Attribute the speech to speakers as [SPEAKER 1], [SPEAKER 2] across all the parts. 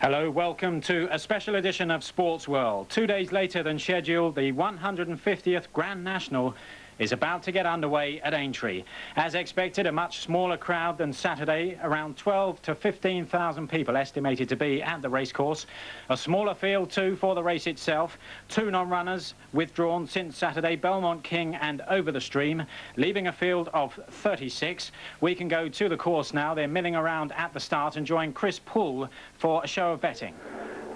[SPEAKER 1] Hello, welcome to a special edition of Sports World. 2 days later than scheduled, the 150th Grand National is about to get underway at Aintree. As expected, a much smaller crowd than Saturday, around 12 to 15,000 people estimated to be at the racecourse. A smaller field too for the race itself. 2 non-runners withdrawn since Saturday, Belmont King and Over the Stream, leaving a field of 36. We can go to the course now. They're milling around at the start and join Chris Poole for a show of betting.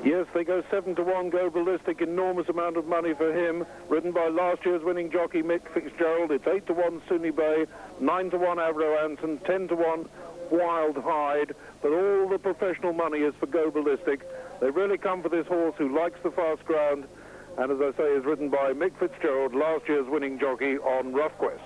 [SPEAKER 2] Yes, they go 7-1, Go Ballistic, enormous amount of money for him, ridden by last year's winning jockey Mick Fitzgerald. It's 8-1 Sunny Bay, 9-1 Avro Anson, 10-1 Wild Hyde, but all the professional money is for Go Ballistic. They really come for this horse who likes the fast ground, and as I say, is ridden by Mick Fitzgerald, last year's winning jockey on Rough Quest.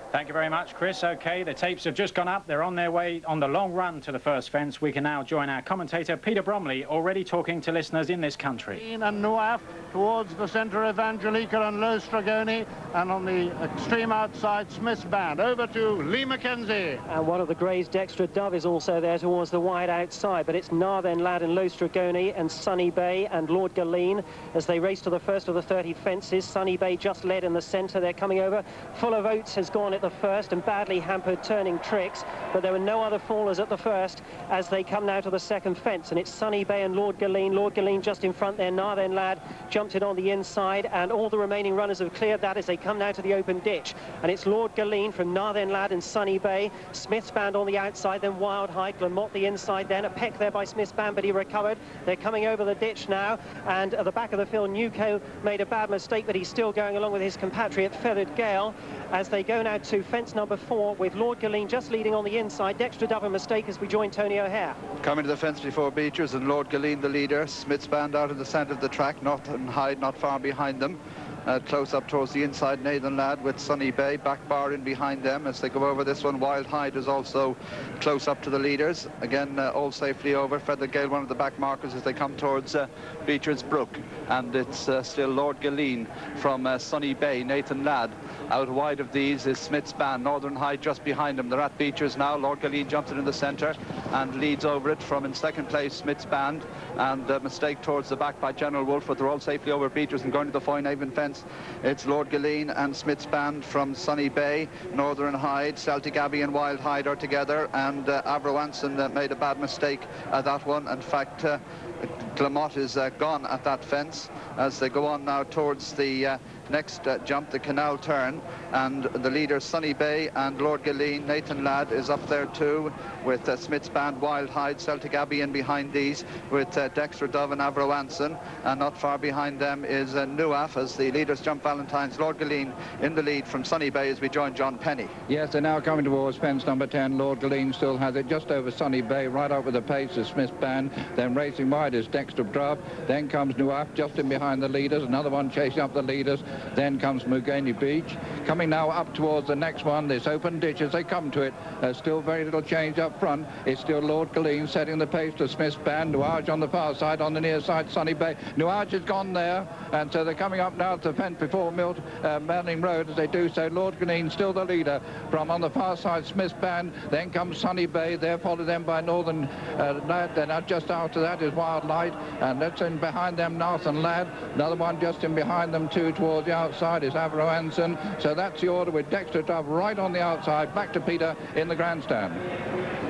[SPEAKER 1] Thank you very much, Chris. OK, the tapes have just gone up. They're on their way on the long run to the first fence. We can now join our commentator, Peter Bromley, already talking to listeners in this country.
[SPEAKER 3] And Nuaf towards the centre, Evangelica and Low Stragoni, and on the extreme outside, Smith's Band. Over to Lee Mackenzie.
[SPEAKER 4] And one of the greys, Dexter Dove, is also there towards the wide outside, but it's Narthen Lad and Low Stragoni and Sunny Bay and Lord Galeen as they race to the first of the 30 fences. Sunny Bay just led in the centre. They're coming over. Full of Oats has gone at the first and badly hampered turning tricks, but there were no other fallers at the first as they come now to the second fence, and it's Sunny Bay and Lord Galeen. Lord Galeen just in front there. Narthen Lad jumped it on the inside, and all the remaining runners have cleared that as they come now to the open ditch, and it's Lord Galeen from Narthen Lad and Sunny Bay. Smith's Band on the outside, then Wild Hyde, Glamott the inside, then a peck there by Smith's Band, but he recovered. They're coming over the ditch now, and at the back of the field, Newco made a bad mistake, but he's still going along with his compatriot Feathered Gale as they go now to fence number 4 with Lord Galeen just leading on the inside. Dexter Dove a mistake as we join Tony O'Hare.
[SPEAKER 5] Coming to the fence before Beechers and Lord Galeen the leader. Smith's Band out of the centre of the track, Narthen Hyde not far behind them. Close up towards the inside, Nathan Ladd with Sunny Bay, back bar in behind them as they go over this one. Wild Hyde is also close up to the leaders. Again, all safely over. Feathered Gale, one of the back markers as they come towards Beecher's Brook. And it's still Lord Galeen from Sunny Bay, Nathan Ladd. Out wide of these is Smith's Band, Northern Hyde just behind them. They're at Beecher's now. Lord Galeen jumps it in the centre and leads over it from in second place, Smith's Band. And a mistake towards the back by General Wolf, but they're all safely over Beecher's and going to the Foynehaven fence. It's Lord Galeen and Smith's Band from Sunny Bay, Northern Hyde, Celtic Abbey and Wild Hyde are together, and Avro Anson made a bad mistake at that one. In fact, Glamott is gone at that fence as they go on now towards the next jump, the canal turn, and the leader Sunny Bay and Lord Galeen. Nathan Ladd is up there too with Smith's Band, Wild Hyde, Celtic Abbey in behind these with Dexter Dove and Avro Anson, and not far behind them is Nuaf as the leaders jump Valentine's. Lord Galeen in the lead from Sunny Bay as we join John Penny.
[SPEAKER 6] Yes, they're now coming towards fence number 10. Lord Galeen still has it just over Sunny Bay, right up with the pace of Smith's Band. Then racing wide is Dexter Dove. Then comes Nuaf just in behind the leaders, another one chasing up the leaders. Then comes Mugani Beach. Coming now up towards the next one, this open ditch as they come to it. Still very little change up front. It's still Lord Galeen setting the pace to Smith's Band. Nuage on the far side, on the near side, Sunny Bay. Nuage has gone there, and so they're coming up now to the fence before Melling Road as they do so. Lord Galeen still the leader from on the far side, Smith's Band. Then comes Sunny Bay. They're followed then by Northern Lad. Then just after that is Wild Light, and that's in behind them, Narthen Lad. Another one just in behind them too towards the outside is Avro Anson. So that's the order with Dexter Dove right on the outside. Back to Peter in the grandstand.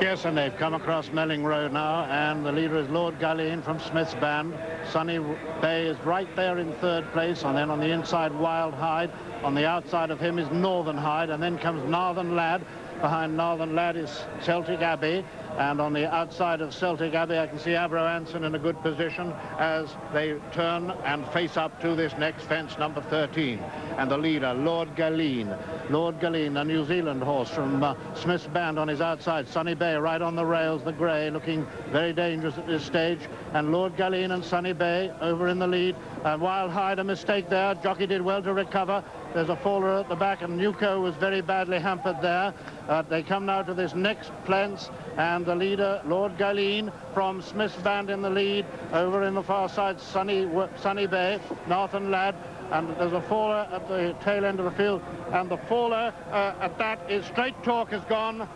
[SPEAKER 3] Yes, and they've come across Melling Road now, and the leader is Lord Galeen from Smith's Band. Sunny Bay is right there in third place, and then on the inside, Wild Hyde. On the outside of him is Northern Hyde, and then comes Narthen Lad. Behind Northern Lad is Celtic Abbey, and on the outside of Celtic Abbey I can see Avro Anson in a good position as they turn and face up to this next fence, number 13. And the leader, Lord Galeen. Lord Galeen, a New Zealand horse from Smith's Band on his outside. Sunny Bay right on the rails, the grey, looking very dangerous at this stage. And Lord Galeen and Sunny Bay over in the lead. Wild Hyde, a mistake there. Jockey did well to recover. There's a faller at the back, and Newco was very badly hampered there. They come now to this next fence, and the leader, Lord Galeen, from Smith's Band in the lead. Over in the far side, Sunny Bay, Narthen Lad, and there's a faller at the tail end of the field, and the faller at that is Straight Talk has gone.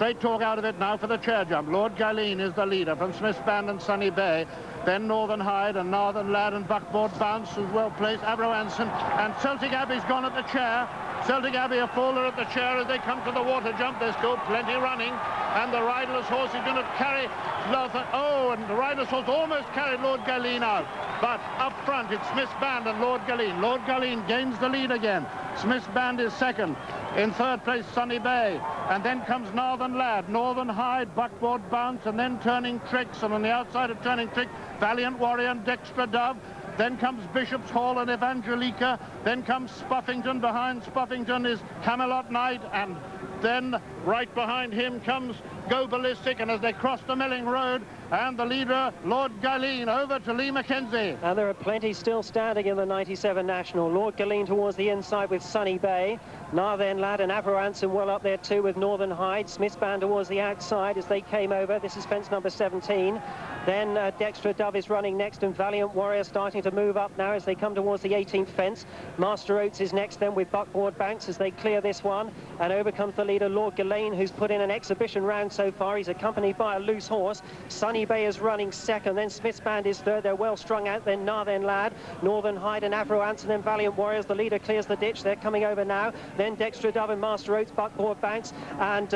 [SPEAKER 3] Straight talk out of it now for the chair jump. Lord Galeen is the leader from Smith's Band and Sunny Bay. Then Northern Hyde and Northern Lad and Buckboard Bounce is well placed. Avro Anson and Celtic Abbey's gone at the chair. Celtic Abbey a faller at the chair as they come to the water jump. There's still plenty running. And the riderless horse is going to carry Lothar. Oh, and the riderless horse almost carried Lord Galeen out. But up front, it's Smith's Band and Lord Galeen. Lord Galeen gains the lead again. Smith's Band is second. In third place, Sunny Bay. And then comes Northern Lad, Northern Hyde, Buckboard Bounce, and then Turning Tricks. And on the outside of Turning Trick, Valiant Warrior and Dexter Dove. Then comes Bishop's Hall and Evangelica. Then comes Spuffington. Behind Spuffington is Camelot Knight. And then right behind him comes Go Ballistic. And as they cross the Melling Road, and the leader, Lord Galeen, over to Lee Mackenzie.
[SPEAKER 4] And there are plenty still standing in the 97 National. Lord Galeen towards the inside with Sunny Bay. Narthen Lad and Avro Anson well up there too with Northern Hyde. Smith's Band towards the outside as they came over. This is fence number 17. Then Dexter Dove is running next, and Valiant Warrior starting to move up now as they come towards the 18th fence. Master Oates is next then with Buckboard Banks as they clear this one. And over comes the leader, Lord Galeen, who's put in an exhibition round so far. He's accompanied by a loose horse. Sunny Bay is running second, then Smith's Band is third. They're well strung out. Then Narthen Lad, Northern Hyde and Avro Anson, then Valiant Warriors. The leader clears the ditch. They're coming over now. Then Dexter Dove and Master Oates, Buckboard Banks, and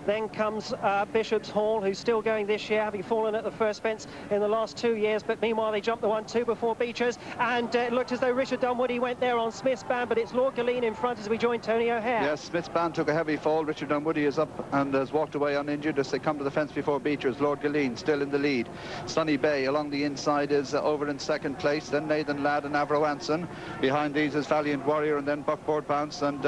[SPEAKER 4] then comes Bishop's Hall, who's still going this year, having fallen at the first fence in the last 2 years, but meanwhile they jumped the 1-2 before Beechers, and it looked as though Richard Dunwoody went there on Smith's Band, but it's Lord Galeen in front as we join Tony O'Hare.
[SPEAKER 5] Yes, Smith's Band took a heavy fall. Richard Dunwoody is up and has walked away uninjured as they come to the fence before Beechers. Lord Galeen still in the lead. Sunny Bay along the inside is over in second place. Then Nathan Ladd and Avro Anson. Behind these is Valiant Warrior and then Buckboard Bounce, and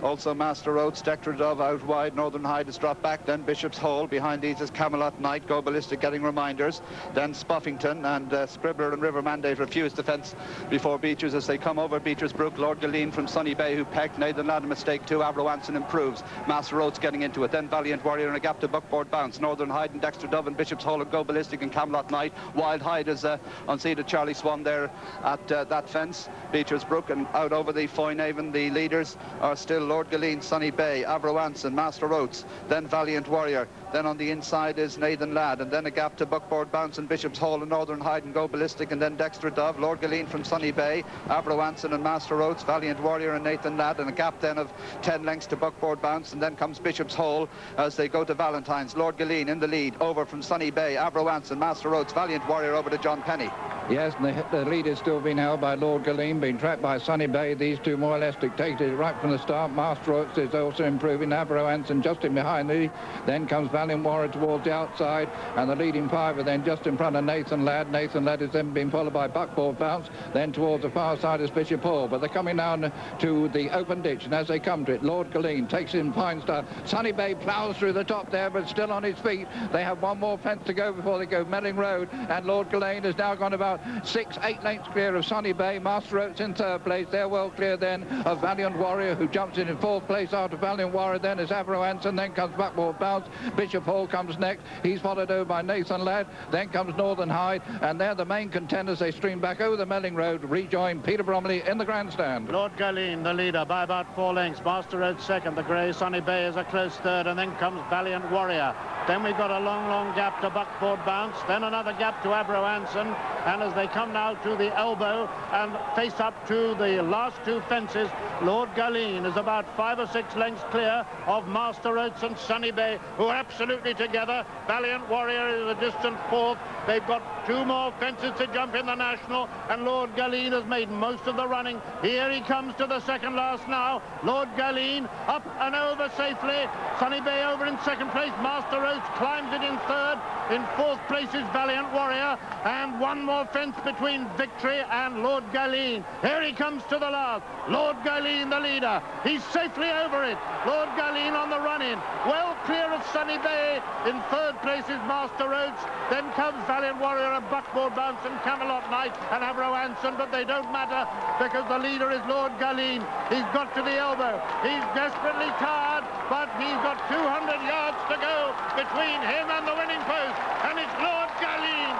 [SPEAKER 5] also Master Oates. Dexter Dove out wide. Northern Hyde has dropped back. Then Bishop's Hole. Behind these is Camelot Knight. Go Ballistic getting reminders. Then Spuffington and Scribbler and River Mandate refuse defence before Beechers as they come over Beechers Brook. Lord Galeen from Sunny Bay who pecked. Nathan Ladd a mistake too. Avro Anson improves. Master Oates getting into it. Then Valiant Warrior in a gap to Buckboard Bounce. Northern Hyde and Dexter Dove and Bishop's Hole and Go Ballistic and Camelot Knight. Wild Hyde is unseated Charlie Swan there at that fence. Beechers Brook, and out over the Foynehaven the leaders are still Lord Galeen, Sunny Bay, Avro Anson, Master Oates, then Valiant Warrior. Then on the inside is Nathan Ladd, and then a gap to Buckboard Bounce and Bishop's Hall and Northern Hyde and Go Ballistic, and then Dexter Dove, Lord Galeen from Sunny Bay, Avro Anson and Master Oates, Valiant Warrior and Nathan Ladd, and a gap then of 10 lengths to Buckboard Bounce, and then comes Bishop's Hole as they go to Valentine's. Lord Galeen in the lead, over from Sunny Bay, Avro Anson, Master Oates, Valiant Warrior over to John Penny.
[SPEAKER 6] Yes, and the lead is still being held by Lord Galeen, being trapped by Sunny Bay. These two more or less dictated right from the start. Master Oates is also improving. Avro Anson just in behind the. Then comes Valiant Warrior towards the outside, and the leading five are then just in front of Nathan Ladd. Nathan Ladd is then being followed by Buckboard Bounce. Then towards the far side is Bishop Hall, but they're coming down to the open ditch, and as they come to it, Lord Galeen takes in fine start. Sunny Bay ploughs through the top there, but still on his feet. They have one more fence to go before they go Melling Road, and Lord Galeen has now gone about 6-8 lengths clear of Sunny Bay. Master Oates in third place. They're well clear then of Valiant Warrior, who jumps in fourth place after Valiant Warrior. Then is Avro Anson. Then comes Buckboard Bounce. Bishop Hall comes next. He's followed over by Nathan Ladd. Then comes Northern Hyde, and they're the main contenders. They stream back over the Melling Road, rejoin Peter Bromley in the grandstand.
[SPEAKER 3] Lord Galeen, the leader, by about 4 lengths. Master Oates second. The grey Sunny Bay is a close third, and then comes Valiant Warrior. Then we've got a long gap to Buckboard Bounce. Then another gap to Avro Anson. And as they come now to the elbow and face up to the last two fences, Lord Galeen is about 5 or 6 lengths clear of Master Oates and Sunny Bay, who are absolutely together. Valiant Warrior is a distant fourth. They've got 2 more fences to jump in the National, and Lord Galeen has made most of the running. Here he comes to the second last now. Lord Galeen up and over safely. Sunny Bay over in second place. Master Oates climbs it in third. In fourth place is Valiant Warrior, and one more fence between Victory and Lord Galeen. Here he comes to the last. Lord Galeen, the leader. He's safely over it. Lord Galeen on the run-in. Well clear of Sunny Bay. In third place is Master Oates. Then comes Valiant Warrior and Buckboard Bounce and Camelot Knight and Avro Anson, but they don't matter because the leader is Lord Galeen. He's got to the elbow. He's desperately tired, but he's got 200 yards to go between him and the winning post. And it's Lord Galeen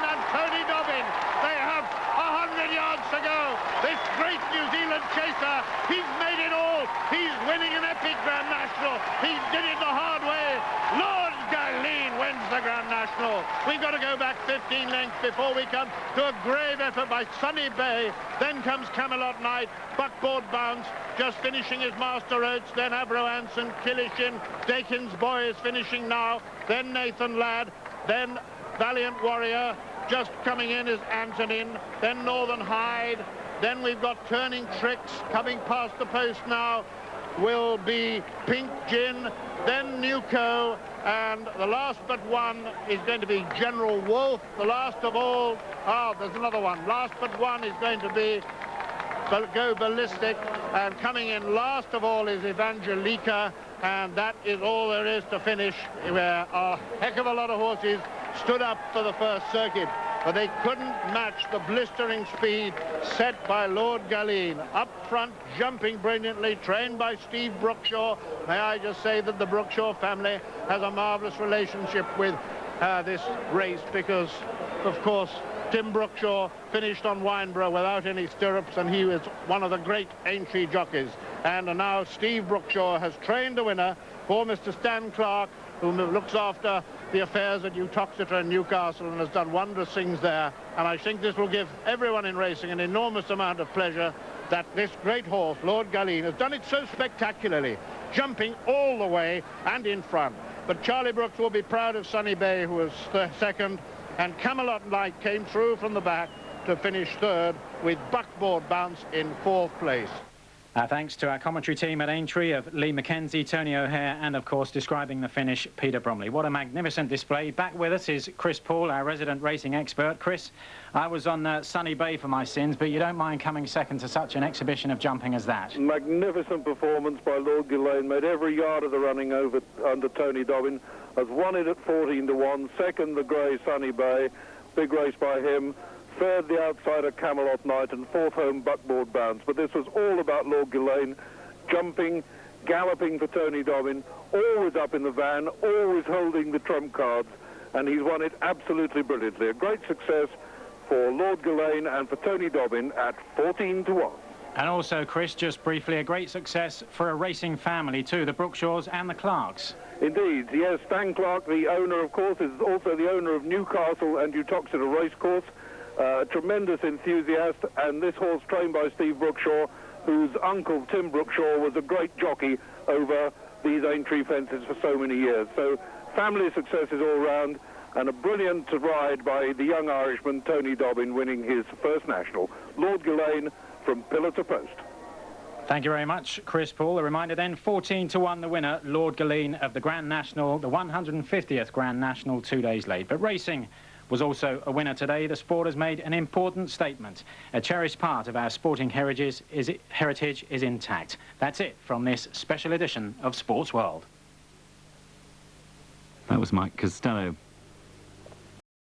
[SPEAKER 3] and Tony Dobbin. They have 100 yards to go. This great New Zealand chaser, he's made it all. He's winning an epic Grand National. He did it the hard way. the Grand National. We've got to go back 15 lengths before we come to a grave effort by Sunny Bay. Then comes Camelot Knight, Buckboard Bounce, just finishing his Master Oates, then Avro Anson, Killishin, Dakin's Boy is finishing now, then Nathan Ladd, then Valiant Warrior, just coming in is Antonin, then Northern Hyde, then we've got Turning Tricks coming past the post now, will be Pink Gin, then Nuco, and the last but one is going to be General Wolf. The last of all, there's another one. Last but one is going to be Go Ballistic, and coming in last of all is Evangelica, and that is all there is to finish, where a heck of a lot of horses stood up for the first circuit, but they couldn't match the blistering speed set by Lord Galeen. Up front, jumping brilliantly, trained by Steve Brookshaw. May I just say that the Brookshaw family has a marvellous relationship with this race, because, of course, Tim Brookshaw finished on Wineborough without any stirrups, and he was one of the great Aintree jockeys. And now Steve Brookshaw has trained a winner for Mr. Stan Clark, who looks after the affairs at Uttoxeter and Newcastle and has done wondrous things there. And I think this will give everyone in racing an enormous amount of pleasure that this great horse, Lord Galeen, has done it so spectacularly, jumping all the way and in front. But Charlie Brooks will be proud of Sunny Bay, who was second, and Camelot Knight came through from the back to finish third, with Buckboard Bounce in fourth place.
[SPEAKER 1] Thanks to our commentary team at Aintree of Lee Mackenzie, Tony O'Hare, and of course describing the finish, Peter Bromley. What a magnificent display. Back with us is Chris Paul, our resident racing expert. Chris, I was on Sunny Bay for my sins, but you don't mind coming second to such an exhibition of jumping as that?
[SPEAKER 2] Magnificent performance by Lord Gillane, made every yard of the running over under Tony Dobbin, has won it at 14-1, second the grey Sunny Bay, big race by him. Third, the outsider Camelot Knight, and fourth home Buckboard Bounce. But this was all about Lord Gillane, jumping, galloping for Tony Dobbin, always up in the van, always holding the trump cards, and he's won it absolutely brilliantly. A great success for Lord Gillane and for Tony Dobbin at 14-1.
[SPEAKER 1] And also, Chris, just briefly, a great success for a racing family too, the Brookshaws and the Clarks.
[SPEAKER 2] Indeed, yes. Stan Clark, the owner, of course, is also the owner of Newcastle and Uttoxeter Racecourse. Tremendous enthusiast, and this horse trained by Steve Brookshaw, whose uncle Tim Brookshaw was a great jockey over these Aintree fences for so many years. So family successes all round, and a brilliant ride by the young Irishman Tony Dobbin, winning his first national. Lord Gillane from pillar to post.
[SPEAKER 1] Thank you very much, Chris Paul. A reminder then, 14-1 the winner, Lord Gillane of the Grand National, the 150th Grand National, 2 days late. But racing was also a winner today. The sport has made an important statement. A cherished part of our sporting heritage is intact. That's it from this special edition of Sports World.
[SPEAKER 7] That was Mike Costello.